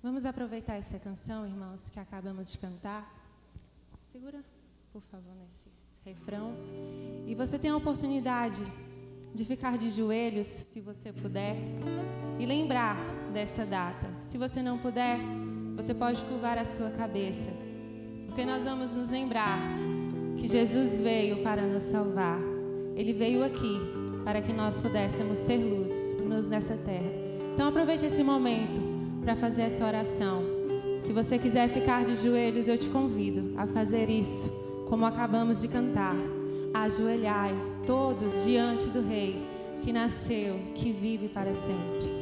Vamos aproveitar essa canção, irmãos, que acabamos de cantar. Segura, por favor, nesse refrão. E você tem a oportunidade de ficar de joelhos, se você puder, e lembrar dessa data. Se você não puder, você pode curvar a sua cabeça, porque nós vamos nos lembrar que Jesus veio para nos salvar. Ele veio aqui para que nós pudéssemos ser luz nessa terra. Então aproveite esse momento para fazer essa oração. Se você quiser ficar de joelhos, eu te convido a fazer isso, como acabamos de cantar. Ajoelhai todos diante do Rei, que nasceu, que vive para sempre.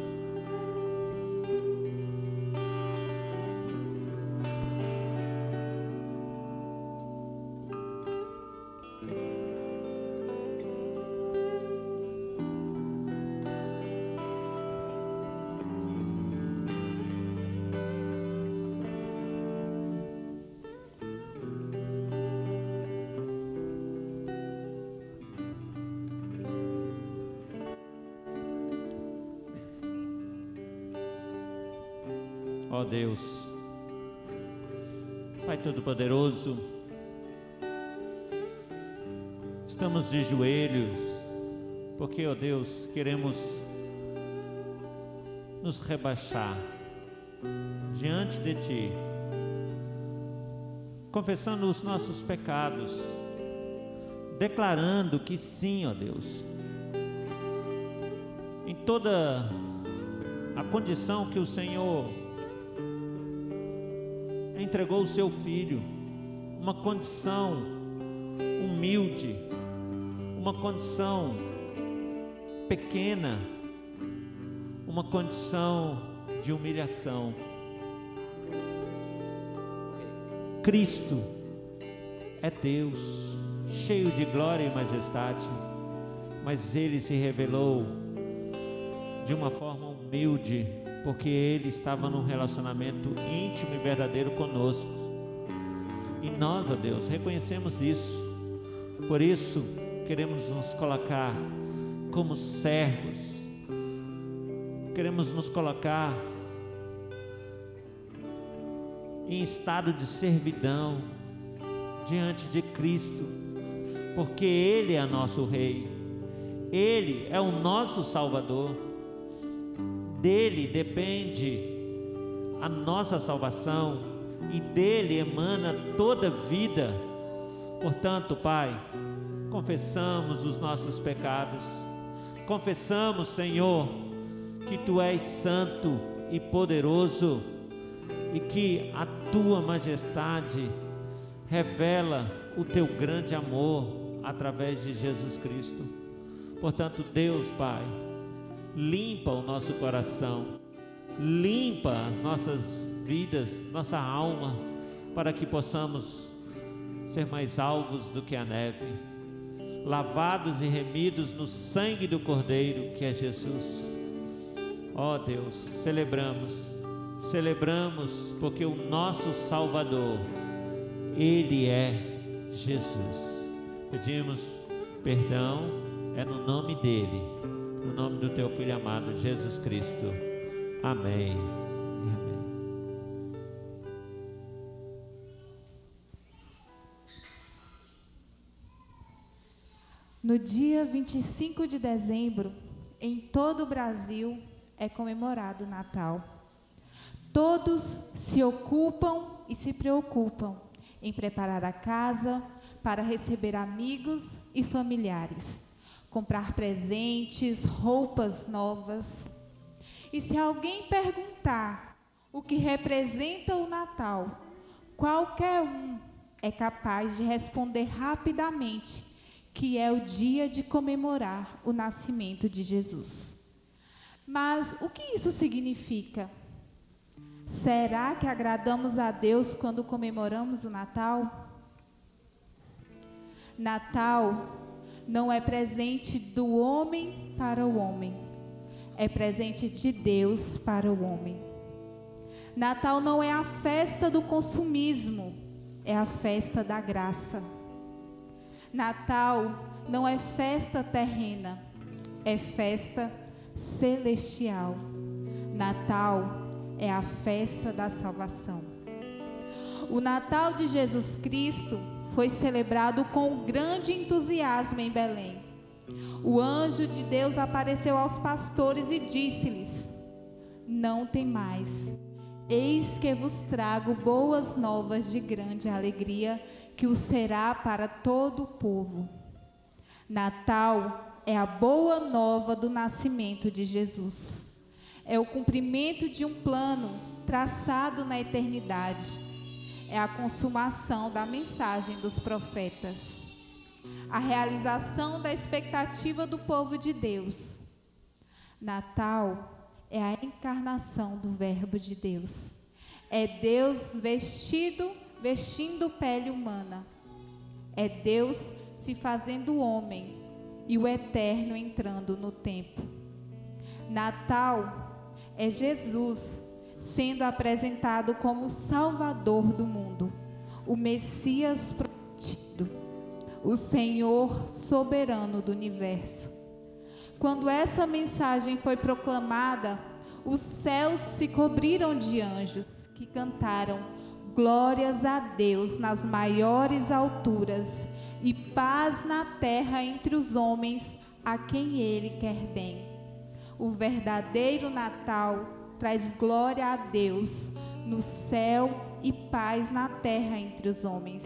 Ó Deus, Pai Todo-Poderoso, estamos de joelhos, porque, ó Deus, queremos nos rebaixar diante de Ti, confessando os nossos pecados, declarando que sim, ó Deus, em toda a condição que o Senhor entregou o seu Filho, uma condição humilde, uma condição pequena, uma condição de humilhação. Cristo é Deus, cheio de glória e majestade, mas Ele se revelou de uma forma humilde, porque Ele estava num relacionamento íntimo e verdadeiro conosco. E nós, ó Deus, reconhecemos isso. Por isso, queremos nos colocar como servos, queremos nos colocar em estado de servidão diante de Cristo, porque Ele é nosso Rei, Ele é o nosso Salvador, dele depende a nossa salvação e dele emana toda vida. Portanto, Pai, confessamos os nossos pecados, confessamos, Senhor, que Tu és santo e poderoso e que a Tua majestade revela o Teu grande amor através de Jesus Cristo. Portanto, Deus, Pai, limpa o nosso coração, limpa as nossas vidas, nossa alma, para que possamos ser mais alvos do que a neve, lavados e remidos no sangue do Cordeiro, que é Jesus. Ó Deus, celebramos porque o nosso Salvador, Ele é Jesus. Pedimos perdão, é no nome dEle, no nome do Teu Filho amado, Jesus Cristo. Amém e amém. No dia 25 de dezembro, em todo o Brasil, é comemorado o Natal. Todos se ocupam e se preocupam em preparar a casa para receber amigos e familiares, comprar presentes, roupas novas. E se alguém perguntar o que representa o Natal, qualquer um é capaz de responder rapidamente que é o dia de comemorar o nascimento de Jesus. Mas o que isso significa? Será que agradamos a Deus quando comemoramos o Natal? Natal não é presente do homem para o homem, é presente de Deus para o homem. Natal não é a festa do consumismo, é a festa da graça. Natal não é festa terrena, é festa celestial. Natal é a festa da salvação. O Natal de Jesus Cristo foi celebrado com grande entusiasmo em Belém. O anjo de Deus apareceu aos pastores e disse-lhes: não temais, eis que vos trago boas novas de grande alegria, que o será para todo o povo. Natal é a boa nova do nascimento de Jesus. É o cumprimento de um plano traçado na eternidade. É a consumação da mensagem dos profetas. A realização da expectativa do povo de Deus. Natal é a encarnação do Verbo de Deus. É Deus vestindo pele humana. É Deus se fazendo homem e o Eterno entrando no tempo. Natal é Jesus sendo apresentado como o Salvador do mundo, o Messias prometido, o Senhor soberano do universo. Quando essa mensagem foi proclamada, os céus se cobriram de anjos que cantaram: glórias a Deus nas maiores alturas e paz na terra entre os homens a quem Ele quer bem. O verdadeiro Natal traz glória a Deus no céu e paz na terra entre os homens.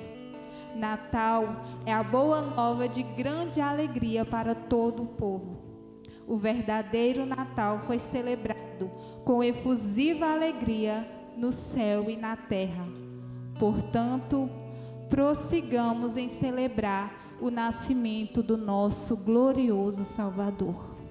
Natal é a boa nova de grande alegria para todo o povo. O verdadeiro Natal foi celebrado com efusiva alegria no céu e na terra. Portanto, prossigamos em celebrar o nascimento do nosso glorioso Salvador.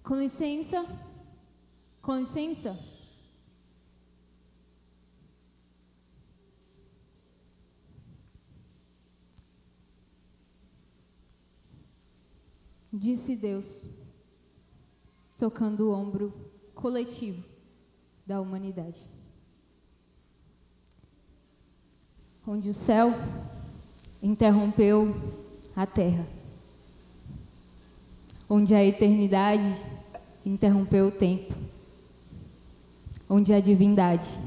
Com licença. Com licença. disse Deus, tocando o ombro coletivo da humanidade. Onde o céu interrompeu a terra. Onde a eternidade interrompeu o tempo. Onde a divindade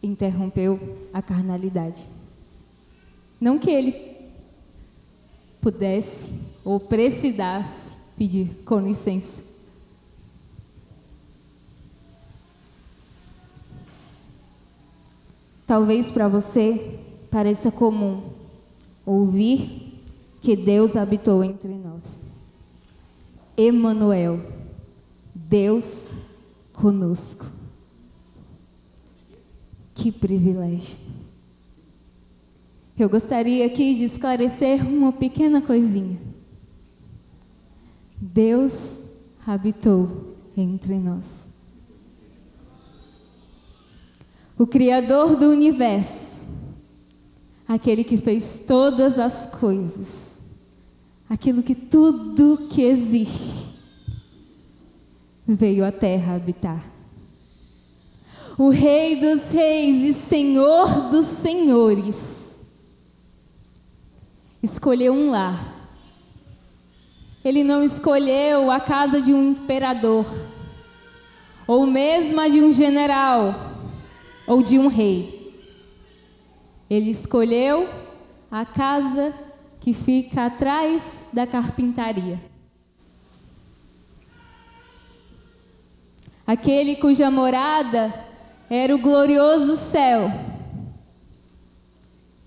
interrompeu a carnalidade. Não que ele pudesse ou precisasse pedir com licença. Talvez para você pareça comum ouvir que Deus habitou entre nós. Emanuel, Deus conosco. Que privilégio. Eu gostaria aqui de esclarecer uma pequena coisinha. Deus habitou entre nós. O Criador do universo, aquele que fez todas as coisas, aquilo que tudo que existe, veio à terra habitar. O Rei dos Reis e Senhor dos Senhores escolheu um lar. Ele não escolheu a casa de um imperador, ou mesmo a de um general, ou de um rei. Ele escolheu a casa que fica atrás da carpintaria. Aquele cuja morada era o glorioso céu,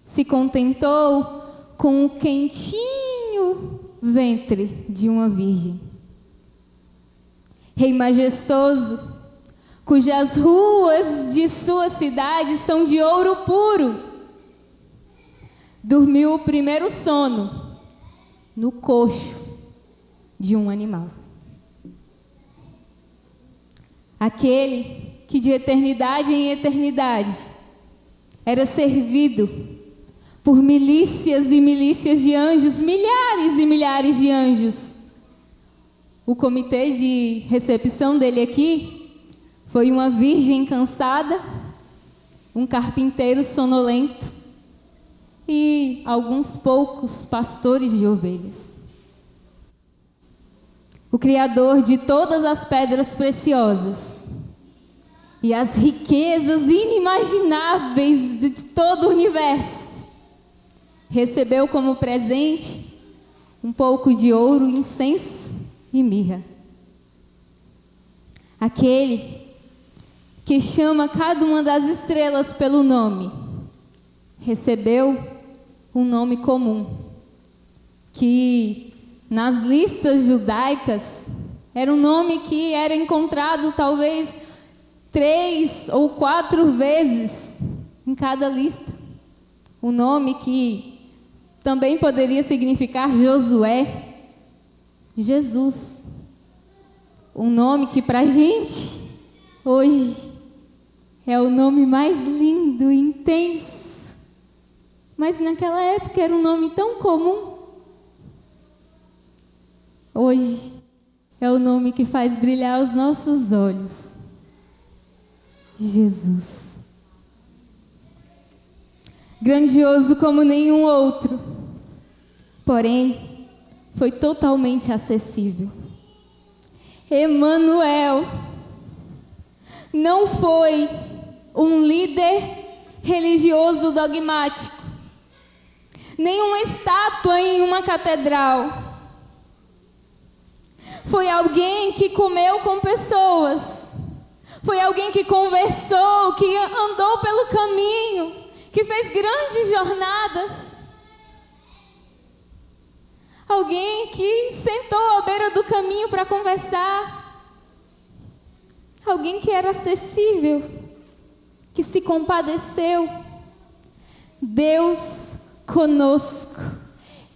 se contentou com o quentinho ventre de uma virgem. Rei majestoso, cujas ruas de sua cidade são de ouro puro, dormiu o primeiro sono no coxo de um animal. Aquele que de eternidade em eternidade era servido por milícias e milícias de anjos, milhares e milhares de anjos. O comitê de recepção dele aqui foi uma virgem cansada, um carpinteiro sonolento e alguns poucos pastores de ovelhas. O Criador de todas as pedras preciosas e as riquezas inimagináveis de todo o universo recebeu como presente um pouco de ouro, incenso e mirra. Aquele que chama cada uma das estrelas pelo nome recebeu um nome comum, que nas listas judaicas era um nome que era encontrado talvez 3 ou 4 vezes em cada lista. Um nome que também poderia significar Josué, Jesus. Um nome que para a gente, hoje, é o nome mais lindo e intenso. Mas naquela época era um nome tão comum. Hoje é o nome que faz brilhar os nossos olhos. Jesus. Grandioso como nenhum outro, porém, foi totalmente acessível. Emanuel não foi um líder religioso dogmático, nem uma estátua em uma catedral. Foi alguém que comeu com pessoas, foi alguém que conversou, que andou pelo caminho, que fez grandes jornadas. Alguém que sentou à beira do caminho para conversar. Alguém que era acessível, que se compadeceu. Deus conosco.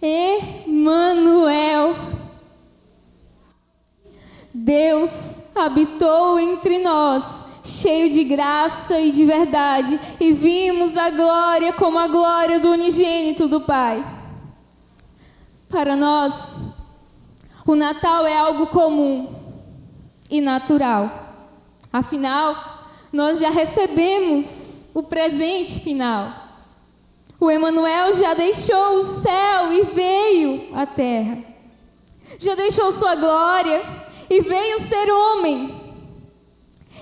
Emanuel. Deus habitou entre nós, cheio de graça e de verdade, e vimos a glória como a glória do unigênito do Pai. Para nós, O Natal é algo comum e natural. Afinal, nós já recebemos o presente final. O Emanuel já deixou o céu e veio à terra. Já deixou sua glória e veio ser homem.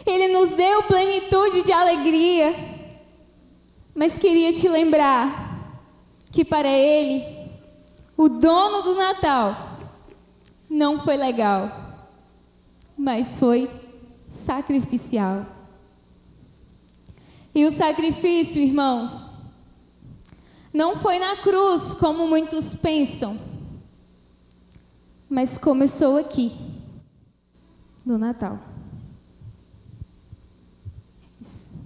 Ele nos deu plenitude de alegria. Mas queria te lembrar que para ele, o dono do Natal, não foi legal, mas foi sacrificial. E o sacrifício, irmãos, não foi na cruz, como muitos pensam, mas começou aqui, no Natal. Isso.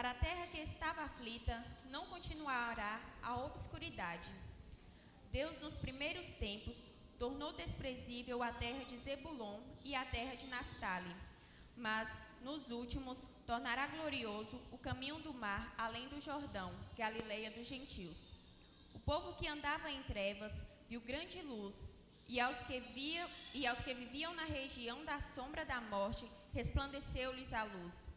Para a terra que estava aflita, não continuará a obscuridade. Deus, nos primeiros tempos, tornou desprezível a terra de Zebulon e a terra de Naftali, mas, nos últimos, tornará glorioso o caminho do mar além do Jordão, Galileia dos gentios. O povo que andava em trevas viu grande luz, e aos que viviam na região da sombra da morte, resplandeceu-lhes a luz.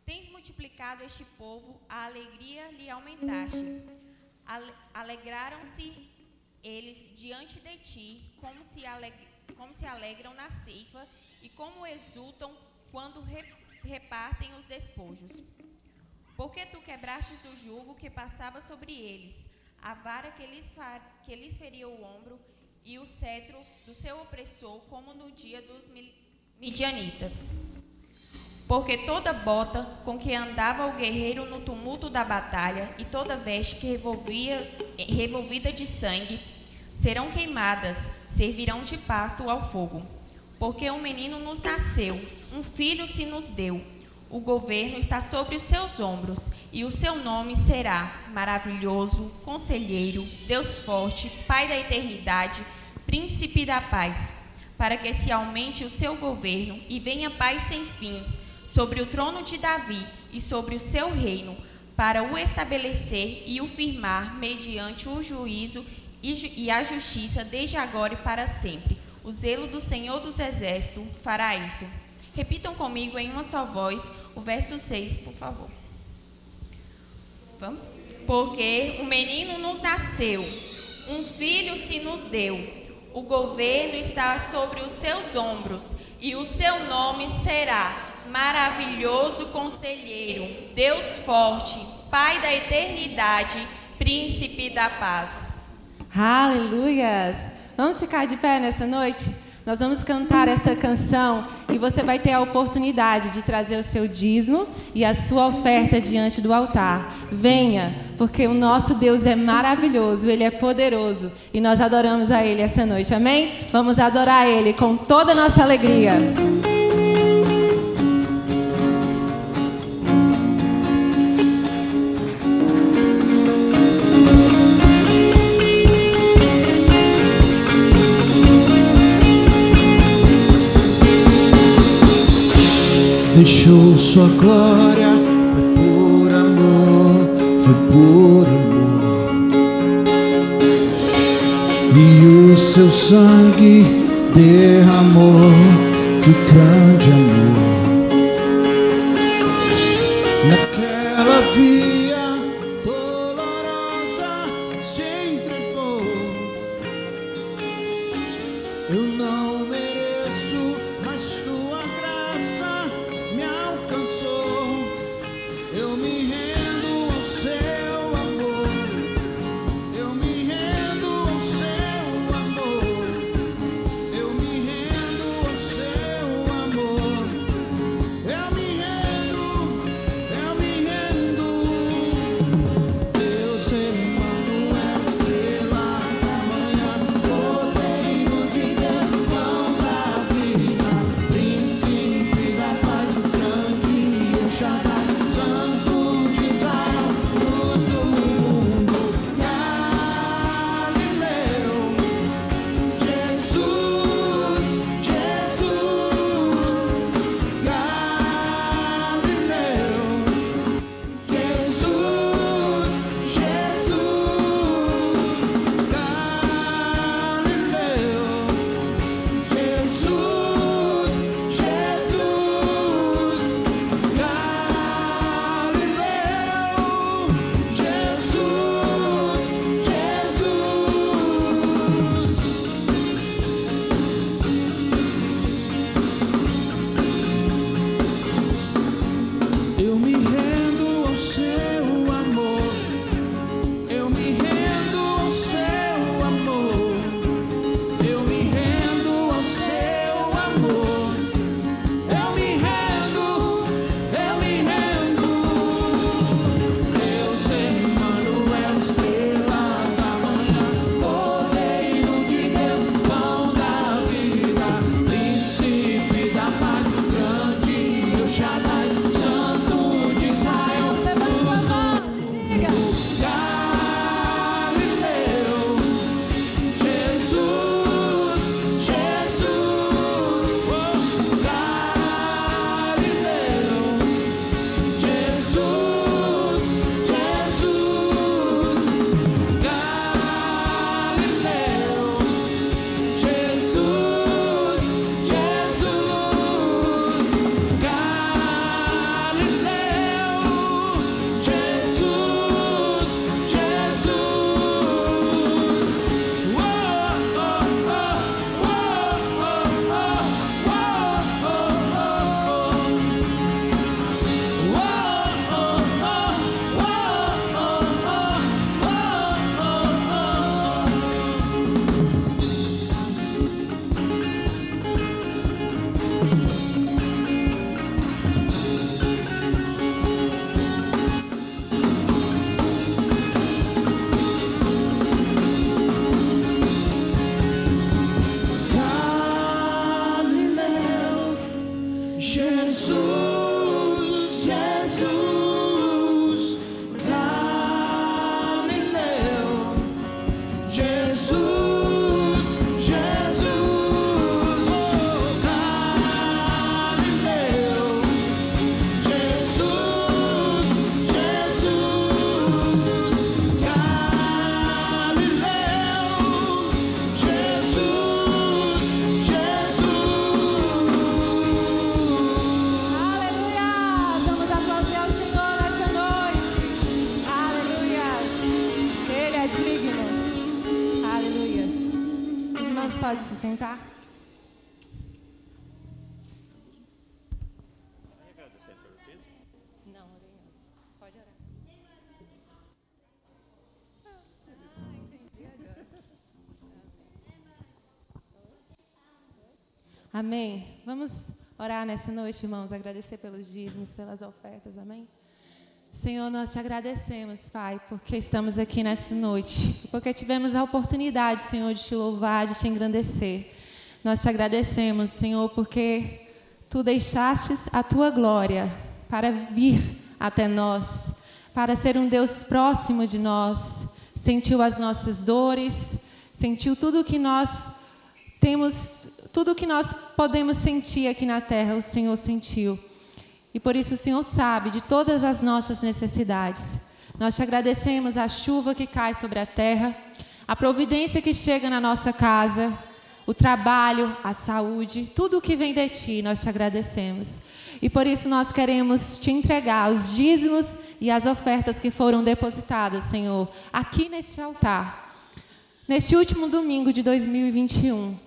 Tens multiplicado este povo, a alegria lhe aumentaste. Alegraram-se eles diante de ti, como se alegram na ceifa, e como exultam quando repartem os despojos. Porque tu quebrastes o jugo que passava sobre eles, a vara que lhes feria o ombro, e o cetro do seu opressor, como no dia dos midianitas. Porque toda bota com que andava o guerreiro no tumulto da batalha, e toda veste que revolvida de sangue, serão queimadas, servirão de pasto ao fogo. Porque um menino nos nasceu, um filho se nos deu. O governo está sobre os seus ombros, e o seu nome será Maravilhoso, Conselheiro, Deus Forte, Pai da Eternidade, Príncipe da Paz, para que se aumente o seu governo e venha paz sem fins sobre o trono de Davi e sobre o seu reino, para o estabelecer e o firmar mediante o juízo e a justiça desde agora e para sempre. O zelo do Senhor dos Exércitos fará isso. Repitam comigo em uma só voz o verso 6, por favor. Vamos? Porque um menino nos nasceu, um filho se nos deu. O governo está sobre os seus ombros, e o seu nome será Maravilhoso Conselheiro, Deus Forte, Pai da Eternidade, Príncipe da Paz. Aleluias! Vamos ficar de pé nessa noite? Nós vamos cantar essa canção e você vai ter a oportunidade de trazer o seu dízimo e a sua oferta diante do altar. Venha, porque o nosso Deus é maravilhoso, Ele é poderoso e nós adoramos a Ele essa noite, amém? Vamos adorar Ele com toda a nossa alegria. Deixou sua glória, foi por amor, foi por amor. E o seu sangue derramou, que grande amor. Naquela via dolorosa se entregou. Eu não mereço, mas tua graça me alcançou. Eu me rendo ao seu amor. Eu me rendo ao seu amor. Eu me rendo ao seu amor. Eu me rendo, eu me rendo. Deus Emmanuel, estrela da manhã, Cordeiro de Deus, pão da vida, Príncipe da paz, o grande El Shaddai, Santo de pode se sentar. Não, orei não. Pode orar. Entendi agora. Amém. Vamos orar nessa noite, irmãos, agradecer pelos dízimos, pelas ofertas, amém? Senhor, nós te agradecemos, Pai, porque estamos aqui nessa noite, porque tivemos a oportunidade, Senhor, de te louvar, de te engrandecer. Nós te agradecemos, Senhor, porque tu deixastes a tua glória para vir até nós, para ser um Deus próximo de nós, sentiu as nossas dores, sentiu tudo que nós temos, tudo que nós podemos sentir aqui na terra, o Senhor sentiu. E por isso o Senhor sabe de todas as nossas necessidades. Nós te agradecemos a chuva que cai sobre a terra, a providência que chega na nossa casa, o trabalho, a saúde, tudo o que vem de ti, nós te agradecemos. E por isso nós queremos te entregar os dízimos e as ofertas que foram depositadas, Senhor, aqui neste altar. Neste último domingo de 2021,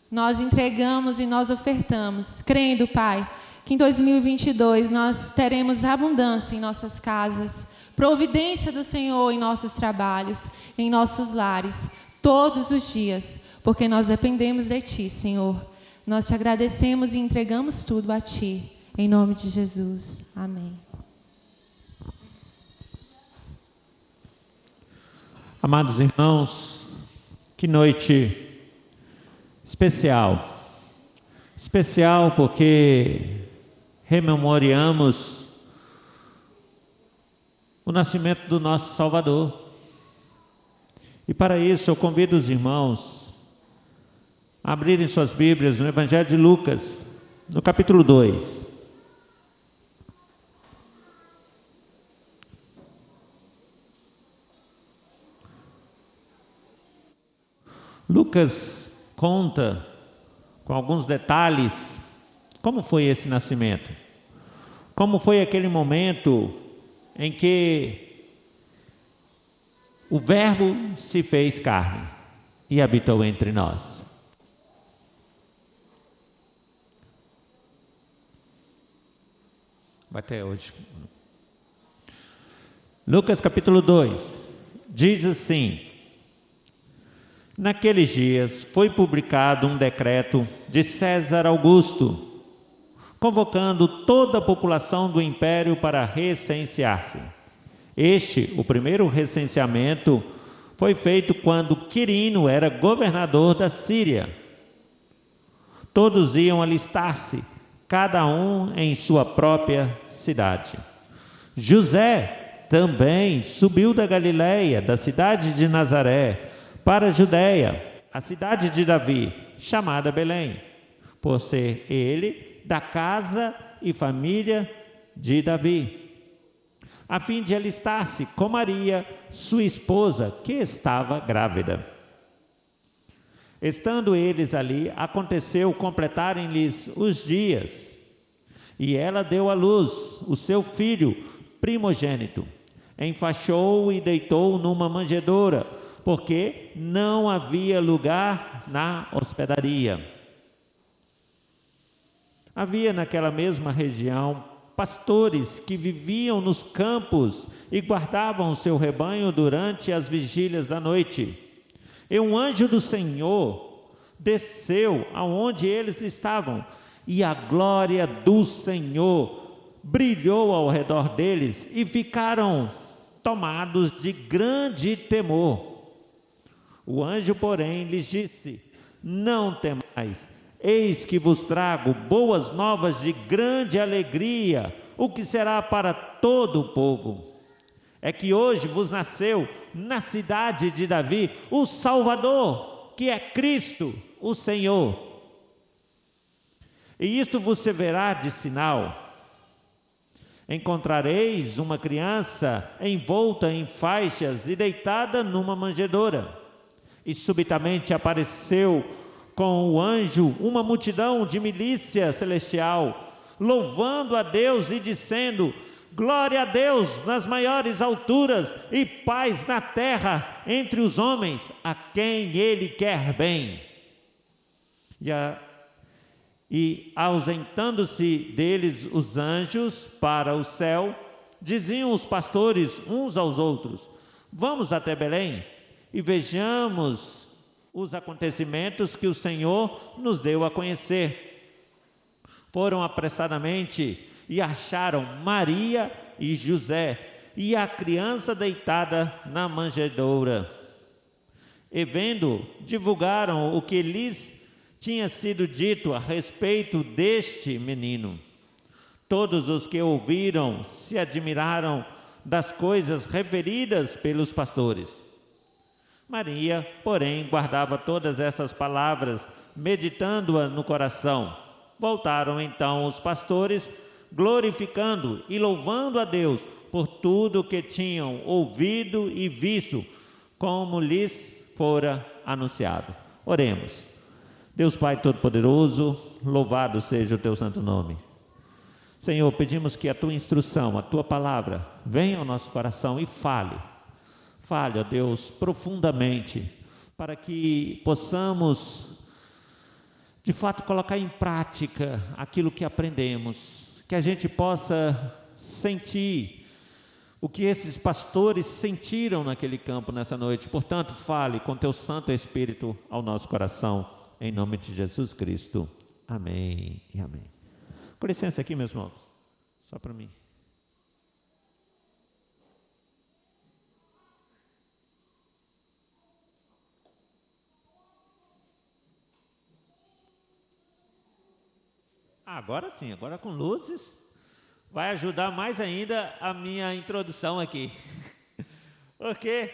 nós entregamos e nós ofertamos, crendo, Pai, que em 2022 nós teremos abundância em nossas casas, providência do Senhor em nossos trabalhos, em nossos lares, todos os dias, porque nós dependemos de Ti, Senhor. Nós te agradecemos e entregamos tudo a Ti, em nome de Jesus. Amém. Amados irmãos, que noite especial. Especial porque rememoramos o nascimento do nosso Salvador. E para isso eu convido os irmãos a abrirem suas Bíblias no Evangelho de Lucas, no capítulo 2. Lucas conta com alguns detalhes como foi esse nascimento, como foi aquele momento em que o Verbo se fez carne e habitou entre nós. Vai até hoje. Lucas capítulo 2 diz assim: naqueles dias foi publicado um decreto de César Augusto, convocando toda a população do império para recensear-se. O primeiro recenseamento, foi feito quando Quirino era governador da Síria. Todos iam alistar-se, cada um em sua própria cidade. José também subiu da Galileia, da cidade de Nazaré, para a Judéia, a cidade de Davi, chamada Belém, por ser ele da casa e família de Davi, a fim de alistar-se com Maria, sua esposa, que estava grávida. Estando eles ali, aconteceu completarem-lhes os dias, e ela deu à luz o seu filho primogênito, enfaixou-o e deitou numa manjedoura, porque não havia lugar na hospedaria. Havia naquela mesma região pastores que viviam nos campos e guardavam o seu rebanho durante as vigílias da noite. E um anjo do Senhor desceu aonde eles estavam, e a glória do Senhor brilhou ao redor deles, e ficaram tomados de grande temor. O anjo, porém, lhes disse: não temais, eis que vos trago boas novas de grande alegria, o que será para todo o povo. É que hoje vos nasceu na cidade de Davi o Salvador, que é Cristo, o Senhor. E isto vos servirá de sinal: encontrareis uma criança envolta em faixas e deitada numa manjedoura. E subitamente apareceu com o anjo uma multidão de milícia celestial, louvando a Deus e dizendo: glória a Deus nas maiores alturas e paz na terra entre os homens a quem Ele quer bem. E ausentando-se deles os anjos para o céu, diziam os pastores uns aos outros: vamos até Belém e vejamos os acontecimentos que o Senhor nos deu a conhecer. Foram apressadamente e acharam Maria e José e a criança deitada na manjedoura. E vendo, divulgaram o que lhes tinha sido dito a respeito deste menino. Todos os que ouviram se admiraram das coisas referidas pelos pastores. Maria, porém, guardava todas essas palavras, meditando-as no coração. Voltaram então os pastores, glorificando e louvando a Deus por tudo que tinham ouvido e visto, como lhes fora anunciado. Oremos. Deus Pai Todo-Poderoso, louvado seja o teu santo nome. Senhor, pedimos que a tua instrução, a tua palavra, venha ao nosso coração e fale, ó Deus, profundamente, para que possamos, de fato, colocar em prática aquilo que aprendemos, que a gente possa sentir o que esses pastores sentiram naquele campo nessa noite. Portanto, fale com teu Santo Espírito ao nosso coração, em nome de Jesus Cristo. Amém e amém. Com licença aqui, meus irmãos, só para mim. Agora sim, agora com luzes, vai ajudar mais ainda a minha introdução aqui. Porque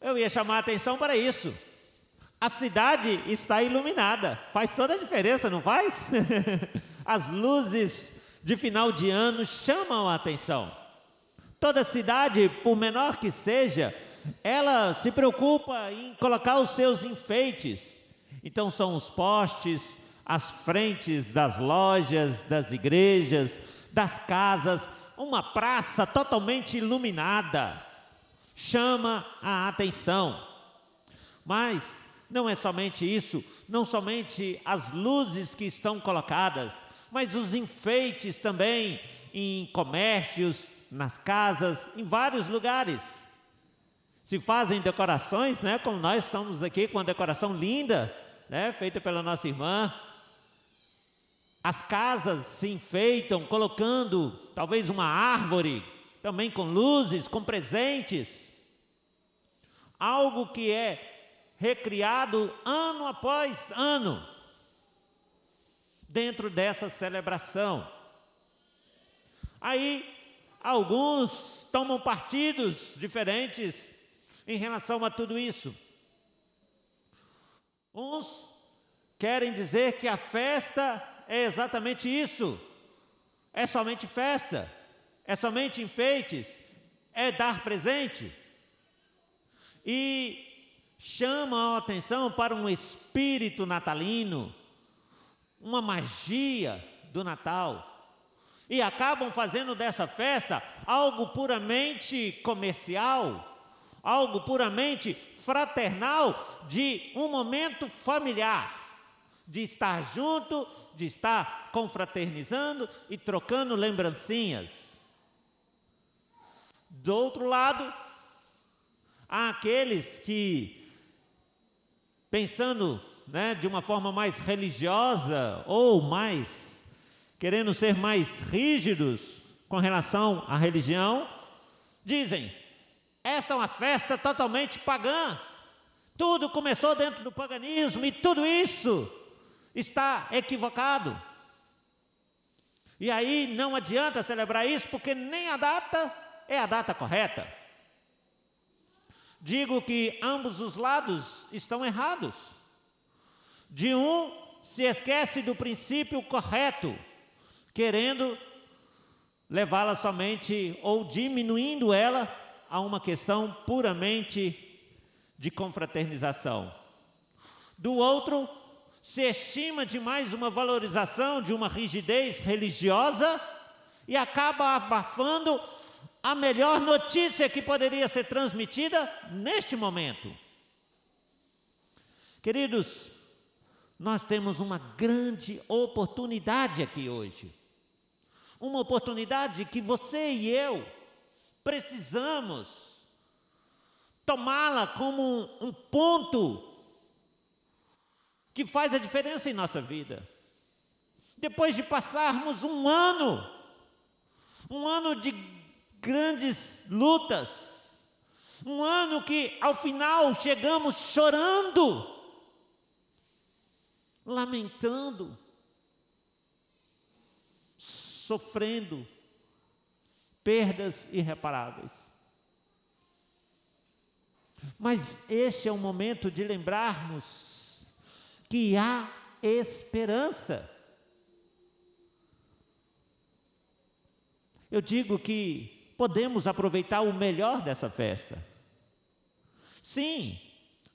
eu ia chamar a atenção para isso. A cidade está iluminada, faz toda a diferença, não faz? As luzes de final de ano chamam a atenção. Toda cidade, por menor que seja, ela se preocupa em colocar os seus enfeites. Então são os postes, as frentes das lojas, das igrejas, das casas, uma praça totalmente iluminada. Chama a atenção. Mas não é somente isso, não somente as luzes que estão colocadas, mas os enfeites também em comércios, nas casas, em vários lugares. Se fazem decorações, né, como nós estamos aqui com uma decoração linda, né, feita pela nossa irmã. As casas se enfeitam colocando talvez uma árvore, também com luzes, com presentes. Algo que é recriado ano após ano, dentro dessa celebração. Aí, alguns tomam partidos diferentes em relação a tudo isso. Uns querem dizer que a festa é exatamente isso, é somente festa, é somente enfeites, é dar presente. E chamam a atenção para um espírito natalino, uma magia do Natal, e acabam fazendo dessa festa algo puramente comercial, algo puramente fraternal, de um momento familiar, de estar junto, de estar confraternizando e trocando lembrancinhas. Do outro lado, há aqueles que, pensando, né, de uma forma mais religiosa ou mais, querendo ser mais rígidos com relação à religião, dizem: esta é uma festa totalmente pagã, tudo começou dentro do paganismo e tudo isso está equivocado. E aí não adianta celebrar isso, porque nem a data é a data correta. Digo que ambos os lados estão errados. De um se esquece do princípio correto, querendo levá-la somente ou diminuindo ela a uma questão puramente de confraternização. Do outro, se estima demais uma valorização de uma rigidez religiosa e acaba abafando a melhor notícia que poderia ser transmitida neste momento. Queridos, nós temos uma grande oportunidade aqui hoje. Uma oportunidade que você e eu precisamos tomá-la como um ponto que faz a diferença em nossa vida. Depois de passarmos um ano de grandes lutas, um ano que ao final chegamos chorando, lamentando, sofrendo perdas irreparáveis. Mas este é o momento de lembrarmos que há esperança. Eu digo que podemos aproveitar o melhor dessa festa. Sim,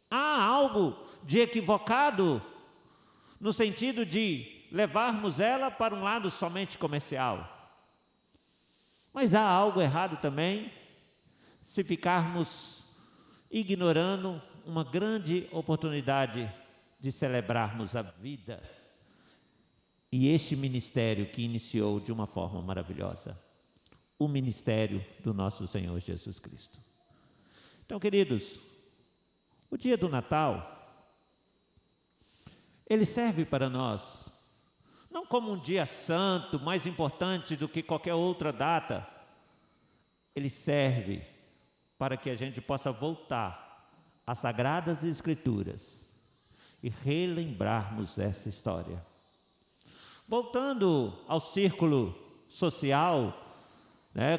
há algo de equivocado no sentido de levarmos ela para um lado somente comercial. Mas há algo errado também se ficarmos ignorando uma grande oportunidade de celebrarmos a vida e este ministério que iniciou de uma forma maravilhosa, o ministério do nosso Senhor Jesus Cristo. Então, queridos, o dia do Natal, ele serve para nós, não como um dia santo, mais importante do que qualquer outra data, ele serve para que a gente possa voltar às Sagradas Escrituras e relembrarmos essa história. Voltando ao círculo social,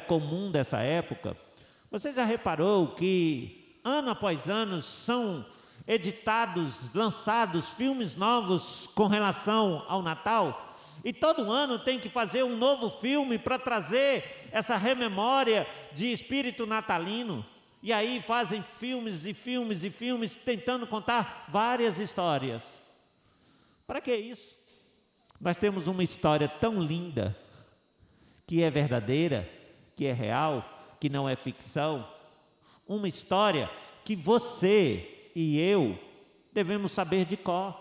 comum dessa época, você já reparou que ano após ano são editados, lançados filmes novos com relação ao Natal? E todo ano tem que fazer um novo filme para trazer essa rememória de espírito natalino. E aí fazem filmes e filmes e filmes tentando contar várias histórias. Para que isso? Nós temos uma história tão linda, que é verdadeira, que é real, que não é ficção. Uma história que você e eu devemos saber de cor.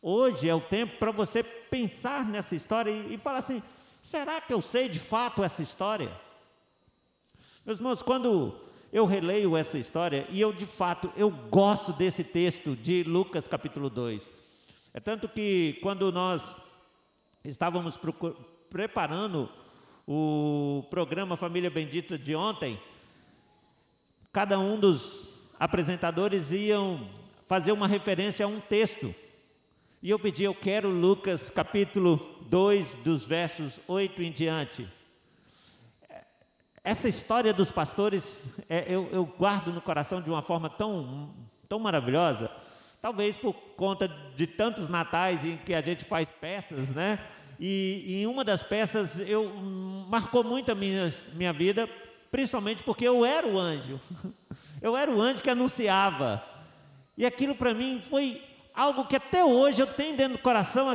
Hoje é o tempo para você pensar nessa história e falar assim: será que eu sei de fato essa história? Meus irmãos, quando eu releio essa história, e eu de fato, eu gosto desse texto de Lucas capítulo 2. É tanto que quando nós estávamos preparando o programa Família Bendita de ontem, cada um dos apresentadores iam fazer uma referência a um texto. E eu pedi, eu quero Lucas capítulo 2, dos versos 8 em diante. Essa história dos pastores, eu guardo no coração de uma forma tão maravilhosa, talvez por conta de tantos natais em que a gente faz peças, né? E em uma das peças marcou muito a minha vida, principalmente porque eu era o anjo. Eu era o anjo que anunciava. E aquilo para mim foi algo que até hoje eu tenho dentro do coração,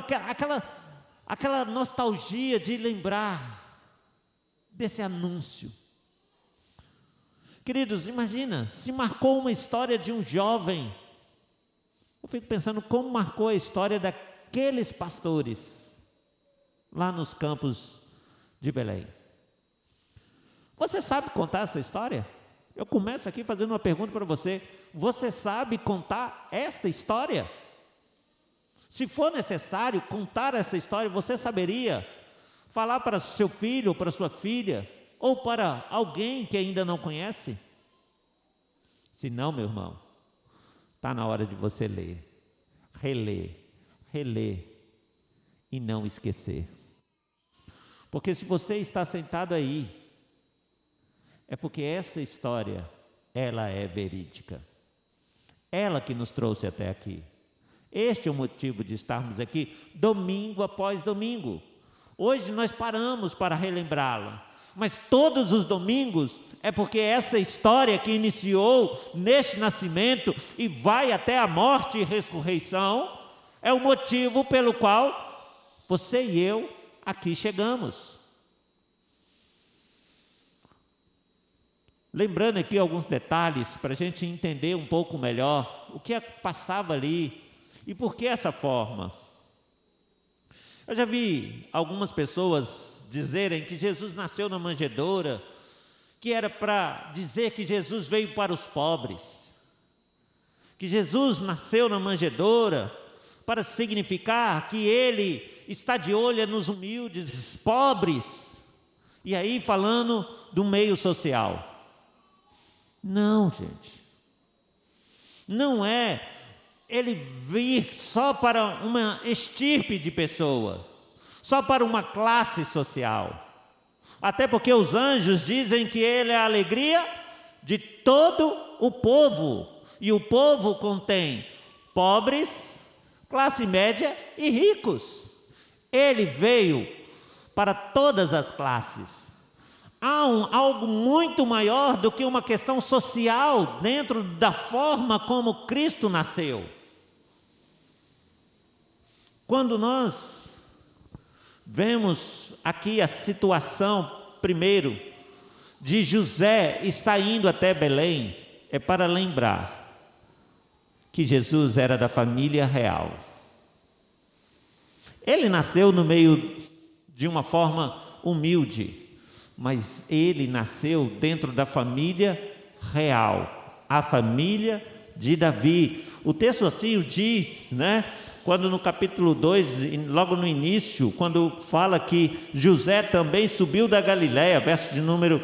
aquela nostalgia de lembrar desse anúncio. Queridos, imagina, se marcou uma história de um jovem. Eu fico pensando como marcou a história daqueles pastores lá nos campos de Belém. Você sabe contar essa história? Eu começo aqui fazendo uma pergunta para você. Você sabe contar esta história? Se for necessário contar essa história, você saberia falar para seu filho ou para sua filha, ou para alguém que ainda não conhece? Se não, meu irmão, está na hora de você ler, reler e não esquecer. Porque se você está sentado aí, é porque essa história, ela é verídica. Ela que nos trouxe até aqui. Este é o motivo de estarmos aqui, domingo após domingo. Hoje nós paramos para relembrá-la, mas todos os domingos é porque essa história que iniciou neste nascimento e vai até a morte e ressurreição, é o motivo pelo qual você e eu aqui chegamos. Lembrando aqui alguns detalhes para a gente entender um pouco melhor o que passava ali. E por que essa forma? Eu já vi algumas pessoas dizerem que Jesus nasceu na manjedoura, que era para dizer que Jesus veio para os pobres, que Jesus nasceu na manjedoura para significar que Ele está de olho nos humildes, pobres, e aí falando do meio social. Não, gente, não é Ele vir só para uma estirpe de pessoas, só para uma classe social. Até porque os anjos dizem que Ele é a alegria de todo o povo. E o povo contém pobres, classe média e ricos. Ele veio para todas as classes. Há algo muito maior do que uma questão social dentro da forma como Cristo nasceu. Quando nós vemos aqui a situação, primeiro, de José está indo até Belém, é para lembrar que Jesus era da família real. Ele nasceu no meio de uma forma humilde, mas ele nasceu dentro da família real, a família de Davi. O texto assim o diz, né? Quando no capítulo 2, logo no início, quando fala que José também subiu da Galileia, verso de número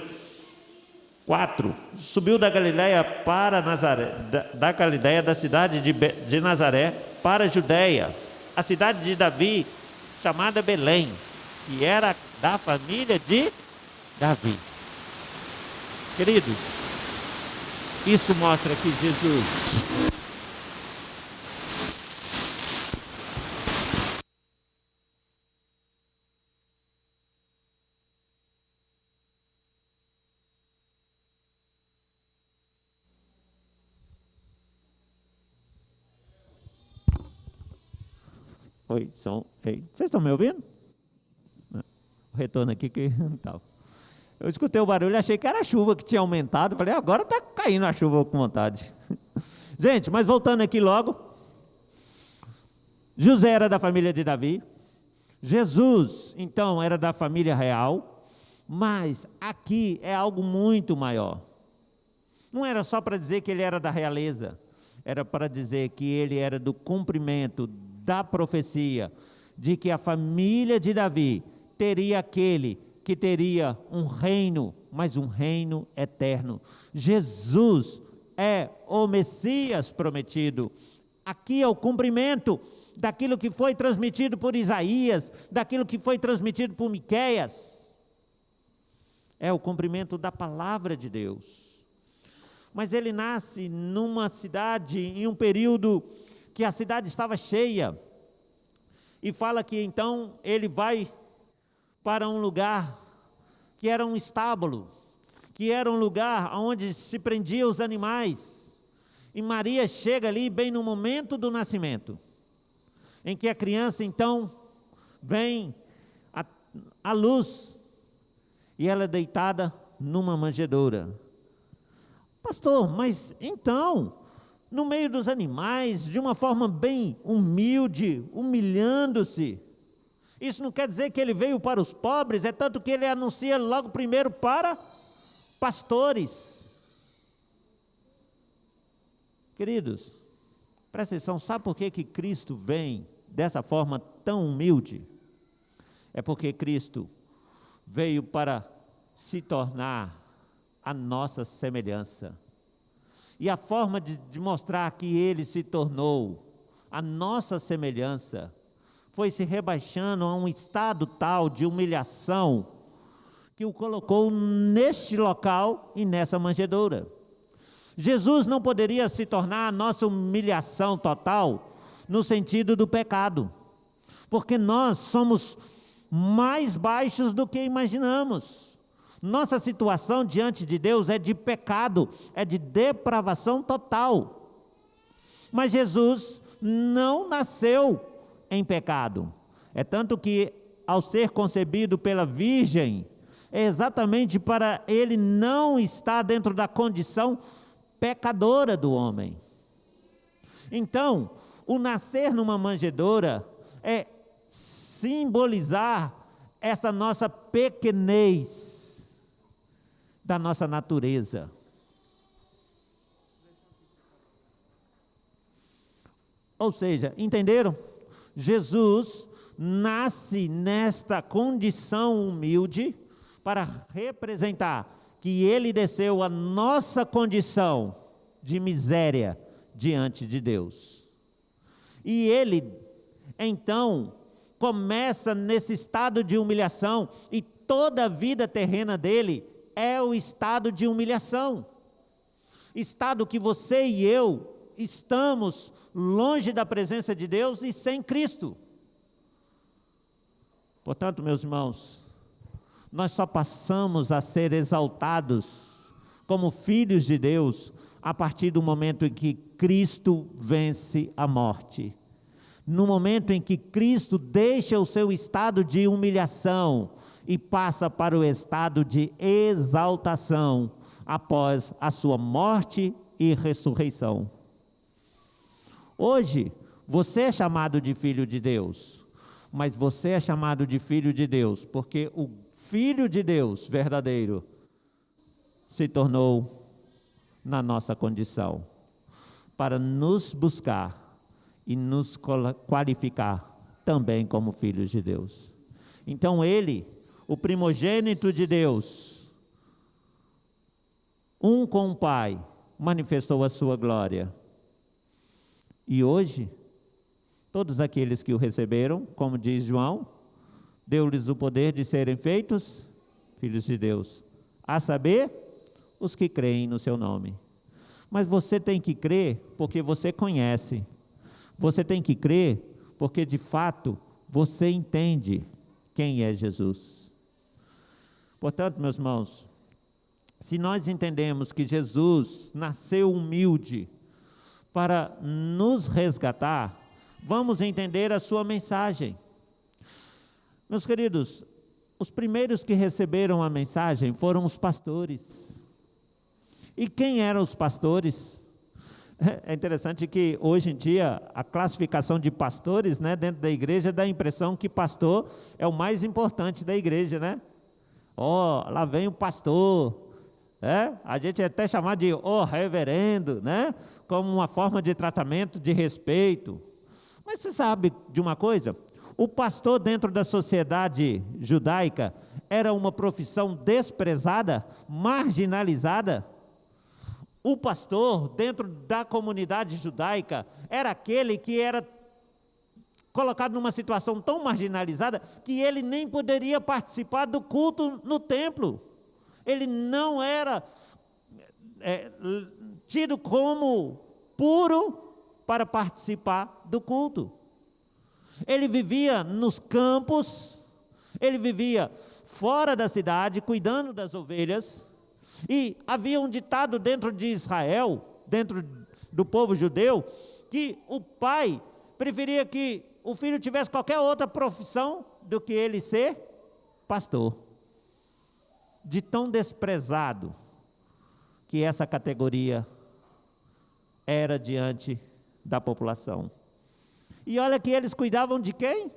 4, subiu da Galileia para Nazaré, da Galileia, da cidade de Nazaré, para a Judeia, a cidade de Davi, chamada Belém, que era da família de Davi. Queridos, isso mostra que Jesus Oi, som. Ei, vocês estão me ouvindo? O retorno aqui que não estava. Eu escutei o barulho, achei que era a chuva que tinha aumentado. Falei, agora está caindo a chuva com vontade. Gente, mas voltando aqui logo. José era da família de Davi. Jesus, então, era da família real. Mas aqui é algo muito maior. Não era só para dizer que ele era da realeza. Era para dizer que ele era do cumprimento da profecia, de que a família de Davi teria aquele que teria um reino, mas um reino eterno. Jesus é o Messias prometido. Aqui é o cumprimento daquilo que foi transmitido por Isaías, daquilo que foi transmitido por Miqueias. É o cumprimento da palavra de Deus. Mas ele nasce numa cidade, em um período que a cidade estava cheia, e fala que então ele vai para um lugar que era um estábulo, que era um lugar onde se prendia os animais, e Maria chega ali bem no momento do nascimento, em que a criança então vem à luz, e ela é deitada numa manjedoura. Pastor, mas então, no meio dos animais, de uma forma bem humilde, humilhando-se. Isso não quer dizer que ele veio para os pobres, é tanto que ele anuncia logo primeiro para pastores. Queridos, presta atenção, sabe por que Cristo vem dessa forma tão humilde? É porque Cristo veio para se tornar a nossa semelhança. E a forma de mostrar que ele se tornou a nossa semelhança foi se rebaixando a um estado tal de humilhação que o colocou neste local e nessa manjedoura. Jesus não poderia se tornar a nossa humilhação total no sentido do pecado, porque nós somos mais baixos do que imaginamos. Nossa situação diante de Deus é de pecado, é de depravação total. Mas Jesus não nasceu em pecado. É tanto que, ao ser concebido pela Virgem, é exatamente para ele não estar dentro da condição pecadora do homem. Então, O nascer numa manjedoura é simbolizar essa nossa pequenez da nossa natureza. Ou seja, entenderam? Jesus nasce nesta condição humilde para representar que ele desceu a nossa condição de miséria diante de Deus. E ele, então, começa nesse estado de humilhação, e toda a vida terrena dele é o estado de humilhação. Estado que você e eu estamos longe da presença de Deus e sem Cristo. Portanto, meus irmãos, nós só passamos a ser exaltados como filhos de Deus a partir do momento em que Cristo vence a morte. No momento em que Cristo deixa o seu estado de humilhação e passa para o estado de exaltação após a sua morte e ressurreição. Hoje, você é chamado de filho de Deus, mas você é chamado de filho de Deus porque o Filho de Deus verdadeiro se tornou na nossa condição para nos buscar e nos qualificar também como filhos de Deus. Então ele, o primogênito de Deus, um com o Pai, manifestou a sua glória. E hoje, todos aqueles que o receberam, como diz João, deu-lhes o poder de serem feitos filhos de Deus, a saber, os que creem no seu nome. Mas você tem que crer porque você conhece. Você tem que crer porque, de fato, você entende quem é Jesus. Portanto, meus irmãos, se nós entendemos que Jesus nasceu humilde para nos resgatar, vamos entender a sua mensagem. Meus queridos, os primeiros que receberam a mensagem foram os pastores. E quem eram os pastores? É interessante que hoje em dia a classificação de pastores, né, dentro da igreja dá a impressão que pastor é o mais importante da igreja, né? Lá vem o pastor. A gente até chamar de reverendo, né? Como uma forma de tratamento de respeito. Mas você sabe de uma coisa? O pastor dentro da sociedade judaica era uma profissão desprezada, marginalizada. O pastor dentro da comunidade judaica era aquele que era colocado numa situação tão marginalizada que ele nem poderia participar do culto no templo. Ele não era tido como puro para participar do culto. Ele vivia nos campos, ele vivia fora da cidade, cuidando das ovelhas, e havia um ditado dentro de Israel, dentro do povo judeu, que o pai preferia que o filho tivesse qualquer outra profissão do que ele ser pastor. De tão desprezado que essa categoria era diante da população. E olha que eles cuidavam de quem?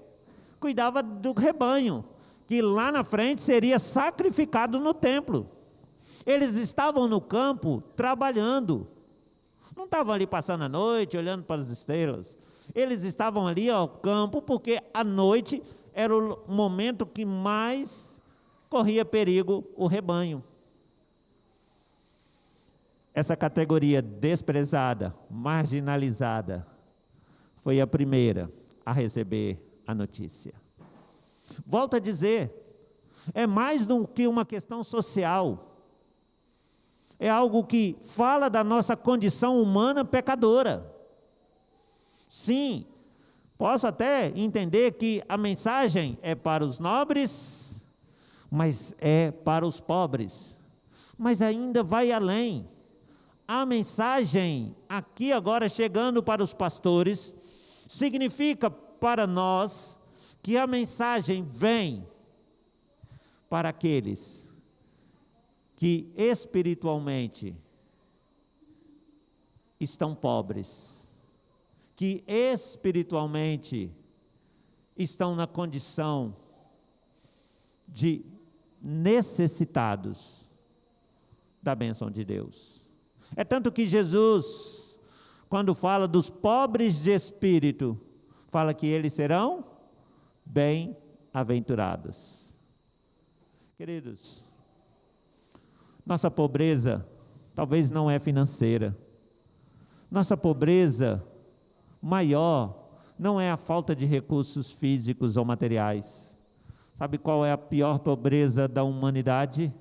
Cuidava do rebanho, que lá na frente seria sacrificado no templo. Eles estavam no campo trabalhando. Não estavam ali passando a noite, olhando para as estrelas. Eles estavam ali ao campo porque a noite era o momento que mais corria perigo o rebanho. Essa categoria desprezada, marginalizada, foi a primeira a receber a notícia. Volto a dizer, é mais do que uma questão social. É algo que fala da nossa condição humana pecadora. Sim, posso até entender que a mensagem é para os nobres, mas é para os pobres. Mas ainda vai além. A mensagem, aqui agora chegando para os pastores, significa para nós que a mensagem vem para aqueles que espiritualmente estão pobres, que espiritualmente estão na condição de necessitados da bênção de Deus. É tanto que Jesus, quando fala dos pobres de espírito, fala que eles serão bem-aventurados. Queridos, nossa pobreza talvez não é financeira. Nossa pobreza maior não é a falta de recursos físicos ou materiais. Sabe qual é a pior pobreza da humanidade?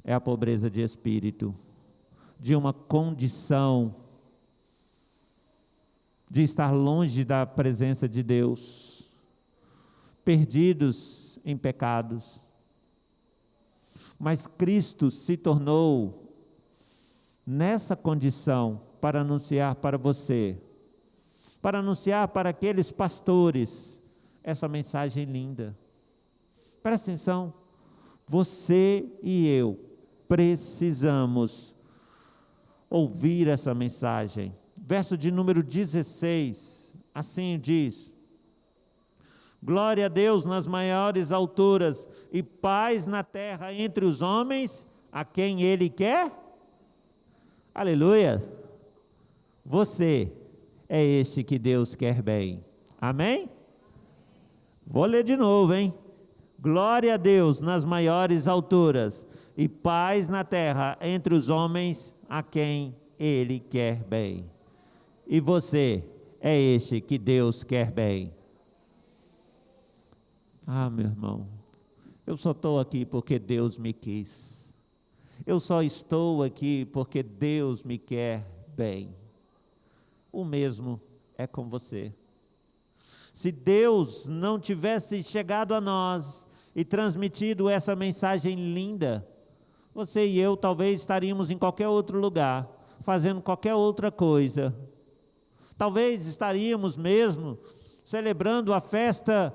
É a pobreza de espírito, de uma condição de estar longe da presença de Deus, perdidos em pecados. Mas Cristo se tornou nessa condição para anunciar para você, para anunciar para aqueles pastores essa mensagem linda. Presta atenção, você e eu precisamos ouvir essa mensagem. Verso de número 16, assim diz: glória a Deus nas maiores alturas e paz na terra entre os homens a quem Ele quer. Aleluia! Você é este que Deus quer bem. Amém? Vou ler de novo, hein? Glória a Deus nas maiores alturas e paz na terra entre os homens a quem Ele quer bem. E você é este que Deus quer bem. Ah, meu irmão, eu só estou aqui porque Deus me quis. Eu só estou aqui porque Deus me quer bem. O mesmo é com você. Se Deus não tivesse chegado a nós e transmitido essa mensagem linda, você e eu talvez estaríamos em qualquer outro lugar, fazendo qualquer outra coisa. Talvez estaríamos mesmo celebrando a festa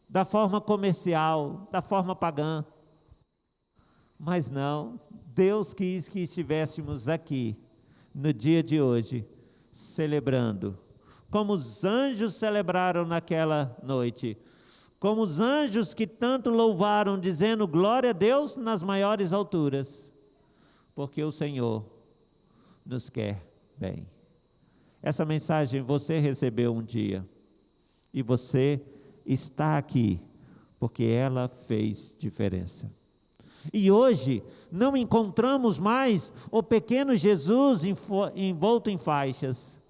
da forma comercial, da forma pagã. Mas não, Deus quis que estivéssemos aqui, no dia de hoje, celebrando, como os anjos celebraram naquela noite, como os anjos que tanto louvaram, dizendo glória a Deus nas maiores alturas, porque o Senhor nos quer bem. Essa mensagem você recebeu um dia, e você está aqui, porque ela fez diferença. E hoje não encontramos mais o pequeno Jesus envolto em faixas.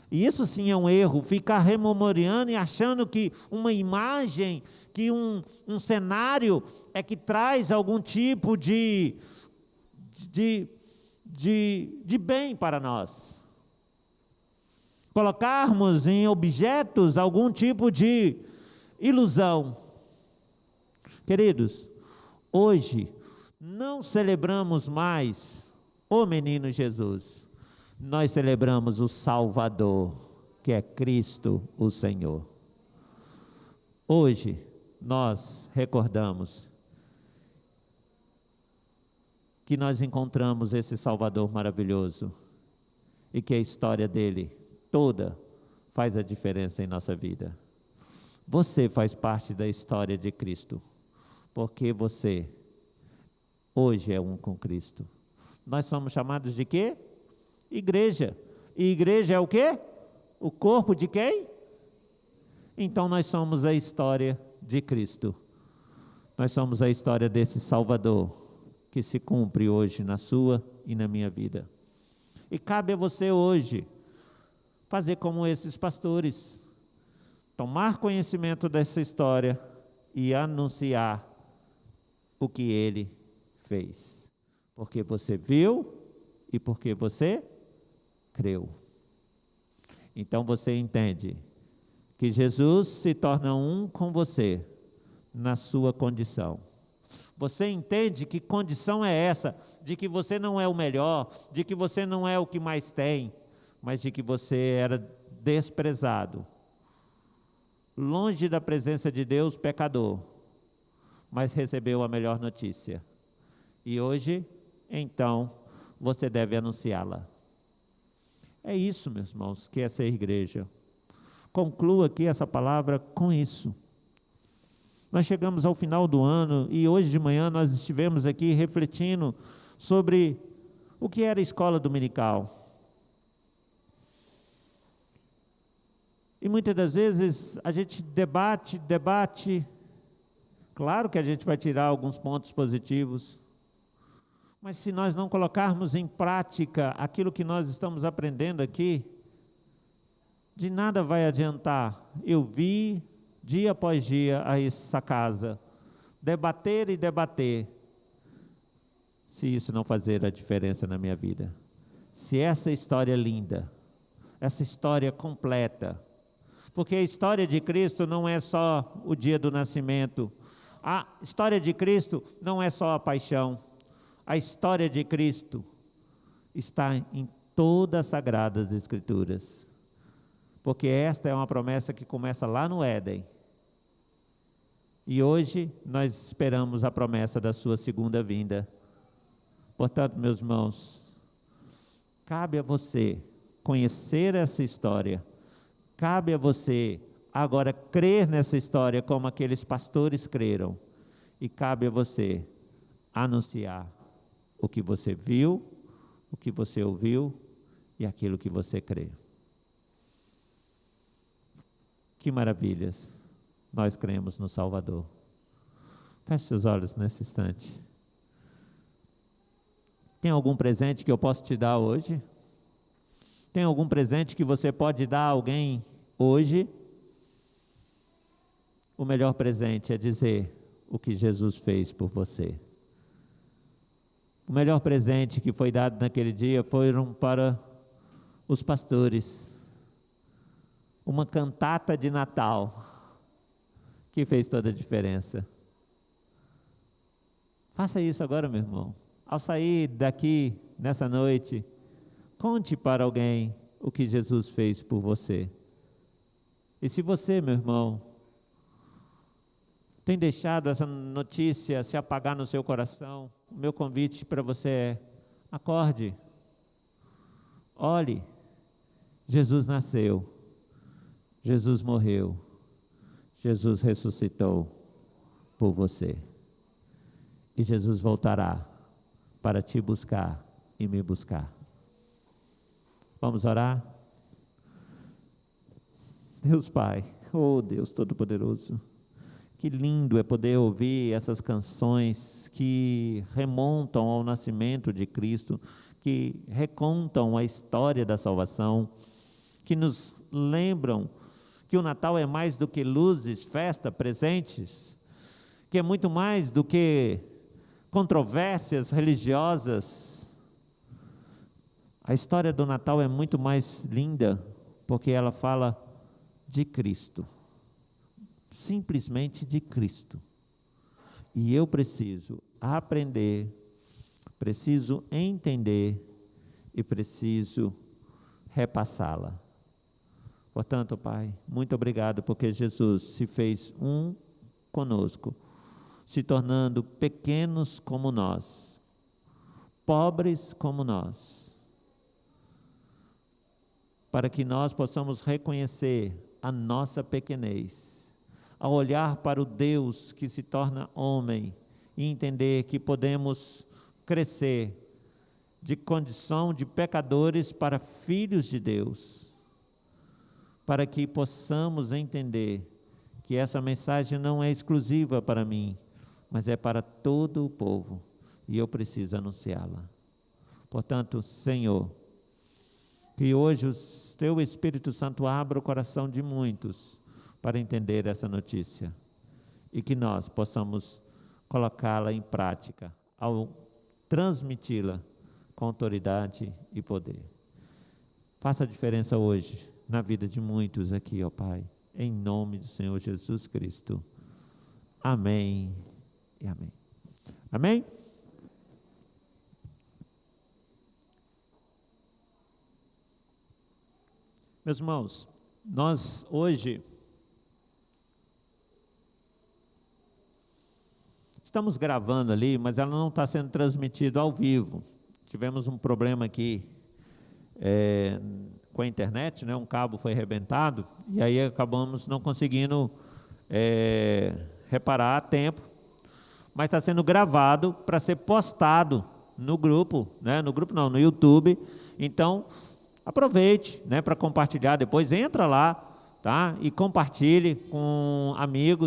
E isso sim é um erro, ficar rememorando e achando que uma imagem, que um cenário é que traz algum tipo de bem para nós. Colocarmos em objetos algum tipo de ilusão. Queridos, hoje não celebramos mais o menino Jesus, nós celebramos o Salvador, que é Cristo o Senhor. Hoje nós recordamos que nós encontramos esse Salvador maravilhoso e que a história dele toda faz a diferença em nossa vida. Você faz parte da história de Cristo, porque você hoje é um com Cristo. Nós somos chamados de quê? Igreja. E igreja é o quê? O corpo de quem? Então nós somos a história de Cristo. Nós somos a história desse Salvador, que se cumpre hoje na sua e na minha vida. E cabe a você hoje fazer como esses pastores, tomar conhecimento dessa história e anunciar o que ele fez, porque você viu e porque você creu. Então você entende que Jesus se torna um com você na sua condição. Você entende que condição é essa, de que você não é o melhor, de que você não é o que mais tem, mas de que você era desprezado, longe da presença de Deus, pecador, mas recebeu a melhor notícia. E hoje, então, você deve anunciá-la. É isso, meus irmãos, que é ser igreja. Concluo aqui essa palavra com isso. Nós chegamos ao final do ano e hoje de manhã nós estivemos aqui refletindo sobre o que era a escola dominical. E muitas das vezes a gente debate, claro que a gente vai tirar alguns pontos positivos, mas se nós não colocarmos em prática aquilo que nós estamos aprendendo aqui, de nada vai adiantar eu vir dia após dia a essa casa, debater e debater, se isso não fazer a diferença na minha vida. Se essa história linda, essa história completa, porque a história de Cristo não é só o dia do nascimento, a história de Cristo não é só a paixão, a história de Cristo está em todas as Sagradas Escrituras, porque esta é uma promessa que começa lá no Éden, e hoje nós esperamos a promessa da sua segunda vinda. Portanto, meus irmãos, cabe a você conhecer essa história, cabe a você agora crer nessa história como aqueles pastores creram, e cabe a você anunciar o que você viu, o que você ouviu e aquilo que você crê. Que maravilhas! Nós cremos no Salvador. Feche seus olhos nesse instante. Tem algum presente que eu posso te dar hoje? Tem algum presente que você pode dar a alguém hoje? O melhor presente é dizer o que Jesus fez por você. O melhor presente que foi dado naquele dia foram para os pastores. Uma cantata de Natal que fez toda a diferença. Faça isso agora, meu irmão. Ao sair daqui nessa noite, conte para alguém o que Jesus fez por você. E se você, meu irmão, tem deixado essa notícia se apagar no seu coração, o meu convite para você é: acorde, olhe, Jesus nasceu, Jesus morreu, Jesus ressuscitou por você. E Jesus voltará para te buscar e me buscar. Vamos orar? Deus Pai, oh Deus Todo-Poderoso, que lindo é poder ouvir essas canções que remontam ao nascimento de Cristo, que recontam a história da salvação, que nos lembram que o Natal é mais do que luzes, festa, presentes, que é muito mais do que controvérsias religiosas. A história do Natal é muito mais linda, porque ela fala de Cristo, simplesmente de Cristo. E eu preciso aprender, preciso entender e preciso repassá-la. Portanto, Pai, muito obrigado, porque Jesus se fez um conosco, se tornando pequenos como nós, pobres como nós, para que nós possamos reconhecer a nossa pequenez, ao olhar para o Deus que se torna homem e entender que podemos crescer de condição de pecadores para filhos de Deus, para que possamos entender que essa mensagem não é exclusiva para mim, mas é para todo o povo, e eu preciso anunciá-la. Portanto, Senhor, que hoje o Teu Espírito Santo abra o coração de muitos para entender essa notícia, e que nós possamos colocá-la em prática, ao transmiti-la com autoridade e poder. Faça a diferença hoje na vida de muitos aqui, ó Pai, em nome do Senhor Jesus Cristo. Amém e amém. Amém? Meus irmãos, nós hoje estamos gravando ali, mas ela não está sendo transmitida ao vivo. Tivemos um problema aqui com a internet, né? Um cabo foi arrebentado e aí acabamos não conseguindo reparar a tempo. Mas está sendo gravado para ser postado no grupo, né? No grupo não, no YouTube. Então, aproveite, né, para compartilhar depois. Entra lá, tá? E compartilhe com amigos.